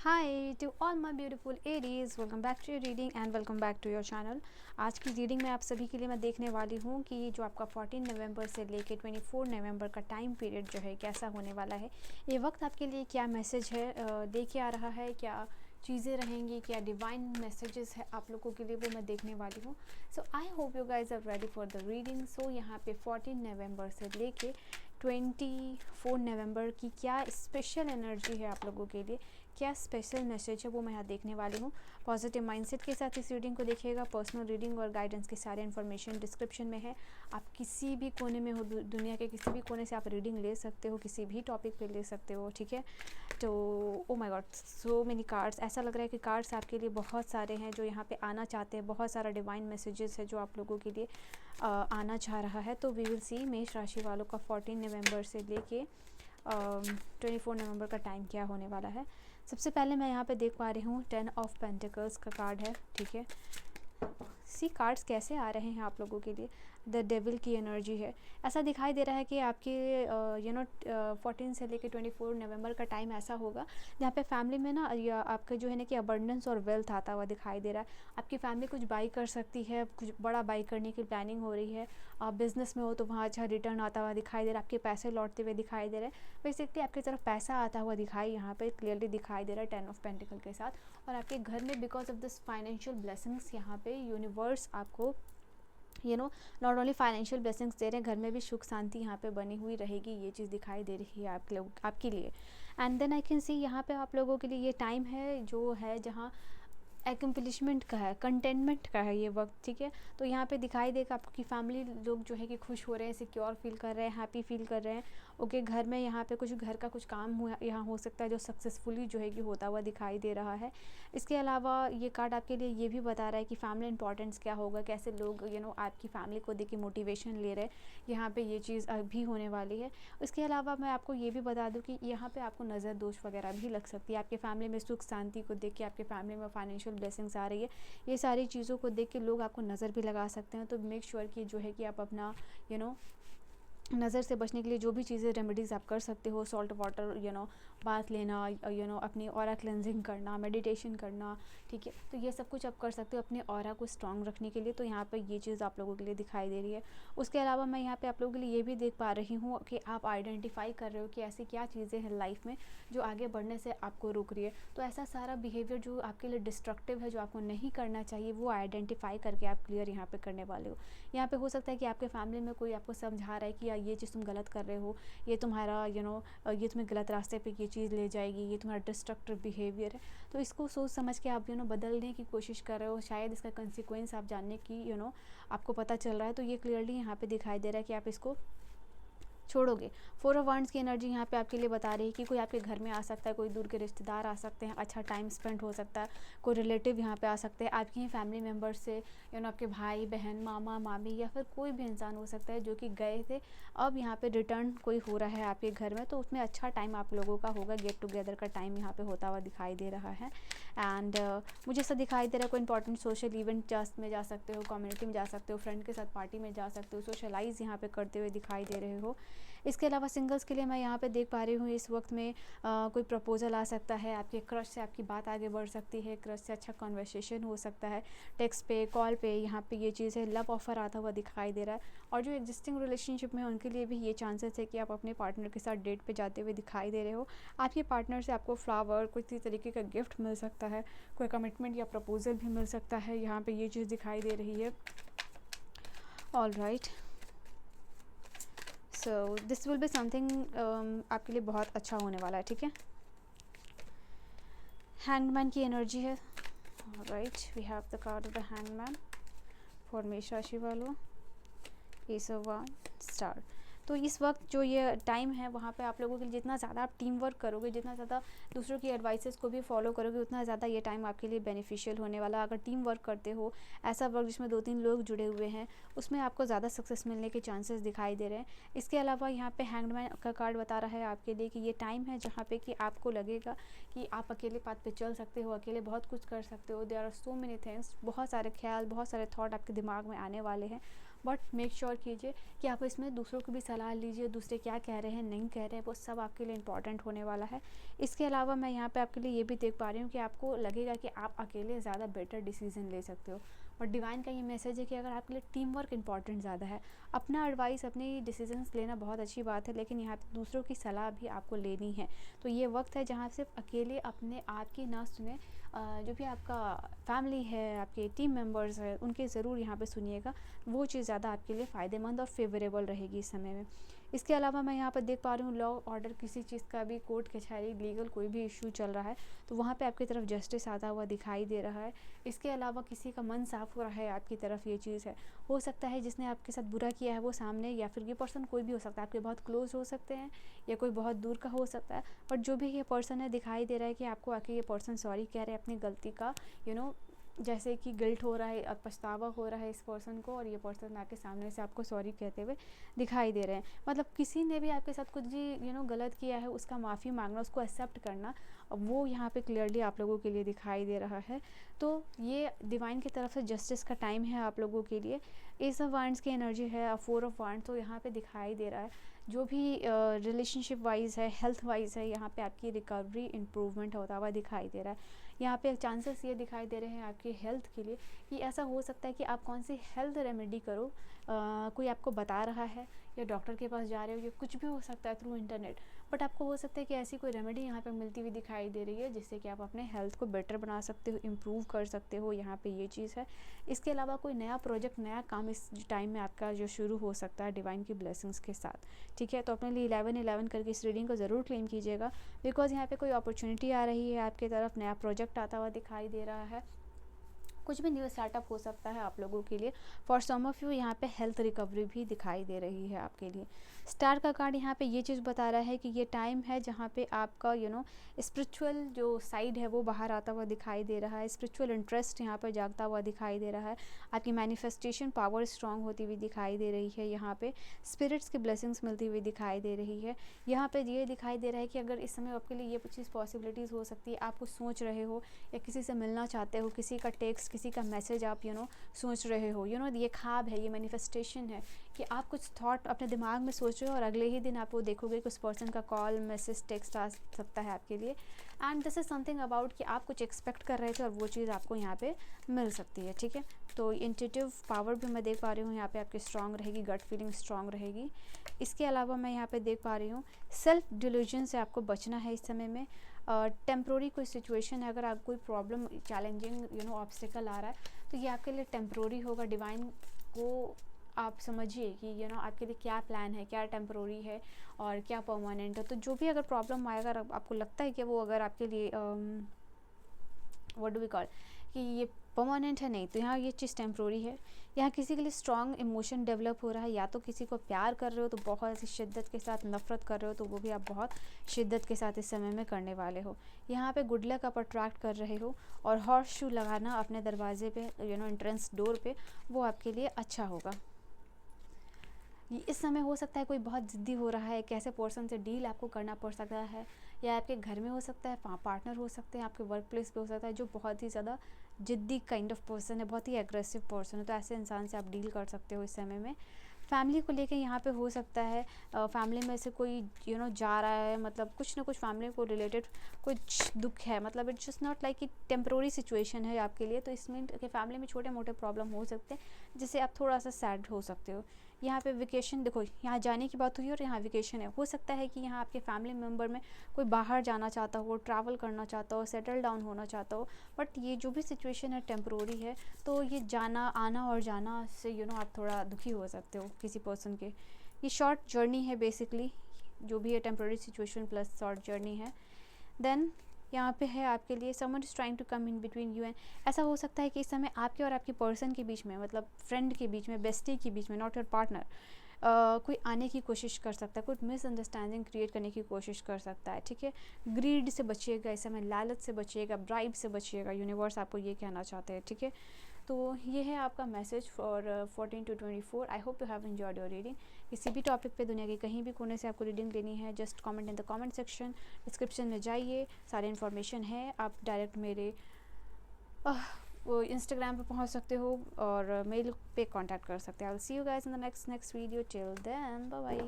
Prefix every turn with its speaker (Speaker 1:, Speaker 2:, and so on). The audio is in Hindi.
Speaker 1: Hi to all my beautiful Aries, welcome back to your reading and welcome back to your channel. आज की रीडिंग में आप सभी के लिए मैं देखने वाली हूँ कि जो आपका 14 नवंबर से लेके 24 नवंबर का टाइम पीरियड जो है कैसा होने वाला है। ये वक्त आपके लिए क्या मैसेज है दे के आ रहा है, क्या चीज़ें रहेंगी, क्या डिवाइन मैसेजेस है आप लोगों के लिए, वो मैं देखने वाली हूँ। So I hope you guys are ready for the reading. So यहाँ पे 14 नवंबर से लेके 24 नवंबर की क्या स्पेशल एनर्जी है आप लोगों के लिए, क्या स्पेशल मैसेज है, वो मैं यहाँ देखने वाली हूँ। पॉजिटिव माइंडसेट के साथ इस रीडिंग को देखिएगा। पर्सनल रीडिंग और गाइडेंस की सारे इन्फॉर्मेशन डिस्क्रिप्शन में है। आप किसी भी कोने में हो, दुनिया के किसी भी कोने से आप रीडिंग ले सकते हो, किसी भी टॉपिक पे ले सकते हो, ठीक है। तो oh my God, so many cards. ऐसा लग रहा है कि कार्ड्स आपके लिए बहुत सारे हैं जो यहाँ पे आना चाहते हैं। बहुत सारा डिवाइन मैसेजेस है जो आप लोगों के लिए आना चाह रहा है। तो वी विल सी मेष राशि वालों का 14 नवंबर से लेके 24 नवंबर का टाइम क्या होने वाला है। सबसे पहले मैं यहाँ पे देख पा रही हूँ 10 ऑफ पेंटिकल्स का कार्ड है, ठीक है। सी कार्ड्स कैसे आ रहे हैं आप लोगों के लिए। द डेविल की एनर्जी है। ऐसा दिखाई दे रहा है कि आपके 14 से लेके 24 नवंबर का टाइम ऐसा होगा जहाँ पे फैमिली में ना या आपका जो है ना कि अबंडेंस और वेल्थ आता हुआ दिखाई दे रहा है। आपकी फैमिली कुछ बाई कर सकती है, कुछ बड़ा बाई करने की प्लानिंग हो रही है। आप बिजनेस में हो तो वहाँ अच्छा रिटर्न आता हुआ दिखाई दे रहा है, आपके पैसे लौटते हुए दिखाई दे रहे हैं। बेसिकली आपकी तरफ पैसा आता हुआ दिखाई यहाँ पे क्लियरली दिखाई दे रहा है 10 ऑफ पेंटिकल के साथ। और आपके घर में because of this financial blessings यहाँ पे यूनिवर्स आपको नॉट ओनली फाइनेंशियल ब्लेसिंग्स दे रहे हैं, घर में भी सुख शांति यहाँ पे बनी हुई रहेगी। ये चीज़ दिखाई दे रही है आप लोग आपके लिए। And then I can see यहाँ पे आप लोगों के लिए ये टाइम है जो है जहाँ एकम्प्लिशमेंट का है, कंटेनमेंट का है ये वक्त, ठीक है। तो यहाँ पे दिखाई देगा आपकी फैमिली लोग जो है कि खुश हो रहे हैं, सिक्योर फील कर रहे हैं, हैप्पी फील कर रहे हैं। ओके, घर में यहाँ पे कुछ घर का कुछ काम हुआ यहाँ हो सकता है जो सक्सेसफुली जो है कि होता हुआ दिखाई दे रहा है। इसके अलावा ये कार्ड आपके लिए ये भी बता रहा है कि फैमिली इंपॉर्टेंस क्या होगा, कैसे लोग आपकी फैमिली को देख के मोटिवेशन ले रहे हैं। यहाँ पे ये चीज़ अभी होने वाली है। इसके अलावा मैं आपको ये भी बता दूँ कि यहाँ पे आपको नज़र दोष वगैरह भी लग सकती है। आपके फैमिली में सुख शांति को देख के, आपके फैमिली में फाइनेंशियल ब्लेसिंग्स आ रही है, ये सारी चीज़ों को देख के लोग आपको नज़र भी लगा सकते हैं। तो मेक श्योर कि जो है कि आप अपना नज़र से बचने के लिए जो भी चीज़ें रेमेडीज़ आप कर सकते हो, सॉल्ट वाटर बाथ लेना, अपनी ऑरा क्लेंजिंग करना, मेडिटेशन करना, ठीक है। तो ये सब कुछ आप कर सकते हो अपने ऑरा को स्ट्रॉन्ग रखने के लिए। तो यहाँ पे ये चीज़ आप लोगों के लिए दिखाई दे रही है। उसके अलावा मैं यहाँ पे आप लोगों के लिए ये भी देख पा रही हूँ कि आप आइडेंटिफाई कर रहे हो कि ऐसी क्या चीज़ें हैं लाइफ में जो आगे बढ़ने से आपको रोक रही है। तो ऐसा सारा बिहेवियर जो आपके लिए डिस्ट्रक्टिव है, जो आपको नहीं करना चाहिए, वो आइडेंटिफाई करके आप क्लियर यहाँ पे करने वाले हो। यहाँ पे हो सकता है कि आपके फैमिली में कोई आपको समझा रहा है कि ये चीज़ तुम गलत कर रहे हो, ये तुम्हारा ये तुम्हें गलत रास्ते पे ये चीज़ ले जाएगी, ये तुम्हारा डिस्ट्रक्टिव बिहेवियर है। तो इसको सोच समझ के आप बदलने की कोशिश कर रहे हो। शायद इसका कंसिक्वेंस आप जानने की आपको पता चल रहा है। तो ये क्लियरली यहाँ पे दिखाई दे रहा है कि आप इसको छोड़ोगे। 4 ऑफ वांड्स की एनर्जी यहाँ पे आपके लिए बता रही है कि कोई आपके घर में आ सकता है, कोई दूर के रिश्तेदार आ सकते हैं, अच्छा टाइम स्पेंड हो सकता है, कोई रिलेटिव यहाँ पे आ सकते हैं, आपके ही फैमिली मेम्बर्स से, आपके भाई बहन, मामा मामी, या फिर कोई भी इंसान हो सकता है जो कि गए थे, अब यहाँ पे रिटर्न कोई हो रहा है आपके घर में। तो उसमें अच्छा टाइम आप लोगों का होगा, गेट टुगेदर का टाइम यहाँ पे होता हुआ दिखाई दे रहा है। एंड मुझे ऐसा दिखाई दे रहा है कोई इंपॉर्टेंट सोशल इवेंट में जा सकते हो, कम्युनिटी में जा सकते हो, फ्रेंड के साथ पार्टी में जा सकते हो, सोशलाइज यहाँ पे करते हुए दिखाई दे रहे हो। इसके अलावा सिंगल्स के लिए मैं यहाँ पे देख पा रही हूँ इस वक्त में कोई प्रपोजल आ सकता है, आपके क्रश से आपकी बात आगे बढ़ सकती है, क्रश से अच्छा कन्वर्सेशन हो सकता है, टेक्स्ट पे, कॉल पे, यहाँ पे ये चीज़ है, लव ऑफर आता हुआ दिखाई दे रहा है। और जो एग्जिस्टिंग रिलेशनशिप में है उनके लिए भी ये चांसेस है कि आप अपने पार्टनर के साथ डेट पे जाते हुए दिखाई दे रहे हो। आपके पार्टनर से आपको फ्लावर, किसी तरीके का गिफ्ट मिल सकता है, कोई कमिटमेंट या प्रपोजल भी मिल सकता है, यहाँ पे ये चीज़ दिखाई दे रही है। All right, so this will be something आपके लिए बहुत अच्छा होने वाला है, ठीक है। हैंगमैन की एनर्जी है। Right, we have the card of the hangman for मेष राशि वालों। Ace of wands, star. तो इस वक्त जो ये टाइम है वहाँ पे आप लोगों के लिए जितना ज़्यादा आप टीम वर्क करोगे, जितना ज़्यादा दूसरों की एडवाइसेस को भी फॉलो करोगे, उतना ज़्यादा ये टाइम आपके लिए बेनिफिशियल होने वाला। अगर टीम वर्क करते हो, ऐसा वर्क जिसमें 2-3 लोग जुड़े हुए हैं, उसमें आपको ज़्यादा सक्सेस मिलने के चांसेस दिखाई दे रहे हैं। इसके अलावा यहाँ पे हैंगमैन का कार्ड बता रहा है आपके लिए कि ये टाइम है जहाँ पे कि आपको लगेगा कि आप अकेले पाथ पे चल सकते हो, अकेले बहुत कुछ कर सकते हो। There are so many things, बहुत सारे ख्याल, बहुत सारे थॉट आपके दिमाग में आने वाले हैं। बट मेक श्योर कीजिए कि आप इसमें दूसरों की भी सलाह लीजिए, दूसरे क्या कह रहे हैं नहीं कह रहे हैं, वो सब आपके लिए इंपॉर्टेंट होने वाला है। इसके अलावा मैं यहाँ पे आपके लिए ये भी देख पा रही हूँ कि आपको लगेगा कि आप अकेले ज़्यादा बेटर डिसीजन ले सकते हो, और डिवाइन का ये मैसेज है कि अगर आपके लिए टीम वर्क इंपॉर्टेंट ज़्यादा है, अपना एडवाइस अपनी डिसीजंस लेना बहुत अच्छी बात है, लेकिन यहाँ पे दूसरों की सलाह भी आपको लेनी है। तो ये वक्त है जहाँ सिर्फ अकेले अपने आप की ना सुने, जो भी आपका फैमिली है, आपके टीम मेंबर्स हैं, उनके ज़रूर यहाँ पे सुनिएगा। वो चीज़ ज़्यादा आपके लिए फ़ायदेमंद और फेवरेबल रहेगी इस समय में। इसके अलावा मैं यहाँ पर देख पा रही हूँ लॉ ऑर्डर, किसी चीज़ का भी कोर्ट कचहरी लीगल कोई भी इशू चल रहा है तो वहाँ पे आपकी तरफ जस्टिस आता हुआ दिखाई दे रहा है। इसके अलावा किसी का मन साफ हो रहा है आपकी तरफ, ये चीज़ है। हो सकता है जिसने आपके साथ बुरा किया है वो सामने, या फिर ये पर्सन कोई भी हो सकता है, आपके बहुत क्लोज हो सकते हैं या कोई बहुत दूर का हो सकता है, बट जो भी ये पर्सन है दिखाई दे रहा है कि आपको आके ये पर्सन सॉरी कह रहे हैं अपनी गलती का, जैसे कि गिल्ट हो रहा है, पछतावा हो रहा है इस पर्सन को, और ये पर्सन आपके सामने से आपको सॉरी कहते हुए दिखाई दे रहे हैं। मतलब किसी ने भी आपके साथ कुछ भी गलत किया है, उसका माफ़ी मांगना, उसको एक्सेप्ट करना, वो यहाँ पे क्लियरली आप लोगों के लिए दिखाई दे रहा है। तो ये डिवाइन की तरफ से जस्टिस का टाइम है आप लोगों के लिए। एस ऑफ वांड्स की एनर्जी है, 4 ऑफ वांड्स, तो यहाँ पे दिखाई दे रहा है जो भी रिलेशनशिप वाइज है, हेल्थ वाइज है, यहाँ पे आपकी रिकवरी इम्प्रूवमेंट होता हुआ दिखाई दे रहा है। यहाँ पे चांसेस ये दिखाई दे रहे हैं आपकी हेल्थ के लिए कि ऐसा हो सकता है कि आप कौन सी हेल्थ रेमेडी करो, कोई आपको बता रहा है या डॉक्टर के पास जा रहे हो, या कुछ भी हो सकता है थ्रू इंटरनेट, बट आपको हो सकता है कि ऐसी कोई रेमेडी यहाँ पे मिलती हुई दिखाई दे रही है जिससे कि आप अपने हेल्थ को बेटर बना सकते हो, इम्प्रूव कर सकते हो, यहाँ पे ये चीज़ है। इसके अलावा कोई नया प्रोजेक्ट, नया काम इस टाइम में आपका जो शुरू हो सकता है डिवाइन की ब्लेसिंग्स के साथ, ठीक है। तो अपने लिए 11-11 करके इस रीडिंग को ज़रूर क्लेम कीजिएगा, बिकॉज यहाँ पे कोई अपॉर्चुनिटी आ रही है आपकी तरफ, नया प्रोजेक्ट आता हुआ दिखाई दे रहा है, कुछ भी न्यू स्टार्टअप हो सकता है आप लोगों के लिए। फॉर सम ऑफ यू यहाँ पे हेल्थ रिकवरी भी दिखाई दे रही है आपके लिए। स्टार का कार्ड यहाँ पे ये चीज़ बता रहा है कि ये टाइम है जहाँ पे आपका स्पिरिचुअल जो साइड है वो बाहर आता हुआ दिखाई दे रहा है, स्पिरिचुअल इंटरेस्ट यहाँ पर जागता हुआ दिखाई दे रहा है, आपकी मैनिफेस्टेशन पावर स्ट्रांग होती हुई दिखाई दे रही है, यहाँ पे स्पिरिट्स की ब्लेसिंग्स मिलती हुई दिखाई दे रही है। यहाँ पे ये दिखाई दे रहा है कि अगर इस समय आपके लिए ये चीज़ पॉसिबिलिटीज़ हो सकती है, आप कुछ सोच रहे हो या किसी से मिलना चाहते हो, किसी का टेक्स्ट, किसी का मैसेज आप सोच रहे हो, ये ख्वाब है, ये मैनिफेस्टेशन है कि आप कुछ थॉट अपने दिमाग में सोच रहे हो और अगले ही दिन आप वो देखोगे कि उस पर्सन का कॉल, मैसेज, टेक्स्ट आ सकता है आपके लिए। And this is something about कि आप कुछ एक्सपेक्ट कर रहे थे और वो चीज़ आपको यहाँ पे मिल सकती है, ठीक है। तो इंट्यूटिव पावर भी मैं देख पा रही हूँ यहाँ पे आपकी स्ट्रांग रहेगी, गट फीलिंग स्ट्रांग रहेगी। इसके अलावा मैं यहाँ पे देख पा रही हूँ सेल्फ डिल्यूजन से आपको बचना है इस समय में। टेम्प्रोरी कोई सिचुएशन है, अगर आप कोई प्रॉब्लम, चैलेंजिंग ऑब्स्टिकल आ रहा है तो ये आपके लिए टेम्प्रोरी होगा। डिवाइन को आप समझिए कि आपके लिए क्या प्लान है, क्या टेम्प्रोरी है और क्या परमानेंट है। तो जो भी अगर प्रॉब्लम आएगा, अगर आपको लगता है कि वो अगर आपके लिए व्हाट डू वी कॉल कि ये परमानेंट है, नहीं, तो यहाँ ये चीज़ टेम्प्रोरी है। यहाँ किसी के लिए स्ट्रॉन्ग इमोशन डेवलप हो रहा है, या तो किसी को प्यार कर रहे हो तो बहुत ही शिद्दत के साथ, नफरत कर रहे हो तो वो भी आप बहुत शिद्दत के साथ इस समय में करने वाले हो। यहाँ पे गुड लक आप अट्रैक्ट कर रहे हो, और हॉर्स शू लगाना अपने दरवाजे पे, एंट्रेंस डोर पे, वो आपके लिए अच्छा होगा। इस समय हो सकता है कोई बहुत ज़िद्दी हो रहा है, एक ऐसे पर्सन से डील आपको करना पड़ सकता है, या आपके घर में हो सकता है, पार्टनर हो सकते हैं, आपके वर्क प्लेस पे हो सकता है, जो बहुत ही ज़्यादा ज़िद्दी काइंड ऑफ पर्सन है, बहुत ही एग्रेसिव पर्सन है, तो ऐसे इंसान से आप डील कर सकते हो इस समय में। फैमिली को लेके यहाँ पे हो सकता है फैमिली में से कोई जा रहा है, मतलब कुछ ना कुछ फैमिली को रिलेटेड कुछ दुख है, मतलब इट्स जस्ट नॉट लाइक कि टेम्प्रोरी सिचुएशन है आपके लिए। तो इसमें कि फैमिली में छोटे मोटे प्रॉब्लम हो सकते हैं जिससे आप थोड़ा सा सैड हो सकते हो। यहाँ पे वेकेशन, देखो यहाँ जाने की बात हुई और यहाँ वेकेशन है, हो सकता है कि यहाँ आपके फैमिली मेम्बर में कोई बाहर जाना चाहता हो, ट्रैवल करना चाहता हो, सेटल डाउन होना चाहता हो, बट ये जो भी सिचुएशन है टेम्प्रोरी है। तो ये जाना आना और जाना से आप थोड़ा दुखी हो सकते हो किसी पर्सन के। ये शॉर्ट जर्नी है बेसिकली, जो भी है temporary situation plus short journey है। देन यहाँ पे है आपके लिए someone is trying to come in between you and, ऐसा हो सकता है कि इस समय आपके और आपकी पर्सन के बीच में, मतलब फ्रेंड के बीच में, बेस्टी के बीच में, नॉट योर पार्टनर, कोई आने की कोशिश कर सकता है, कोई मिसअंडरस्टैंडिंग क्रिएट करने की कोशिश कर सकता है, ठीक है। ग्रीड से बचिएगा इस समय, लालच से बचिएगा, ब्राइब से बचिएगा, यूनिवर्स आपको ये कहना चाहते हैं, ठीक है। तो ये है आपका message for 14 to 24। I hope you have enjoyed your reading. किसी भी टॉपिक पे दुनिया के कहीं भी कोने से आपको रीडिंग लेनी है, just comment in the comment section, description में जाइए, सारी इन्फॉर्मेशन है। आप डायरेक्ट मेरे वो इंस्टाग्राम पे पहुंच सकते हो और मेल पे कांटेक्ट कर सकते हो। I will see you guys in the next video, till then bye bye.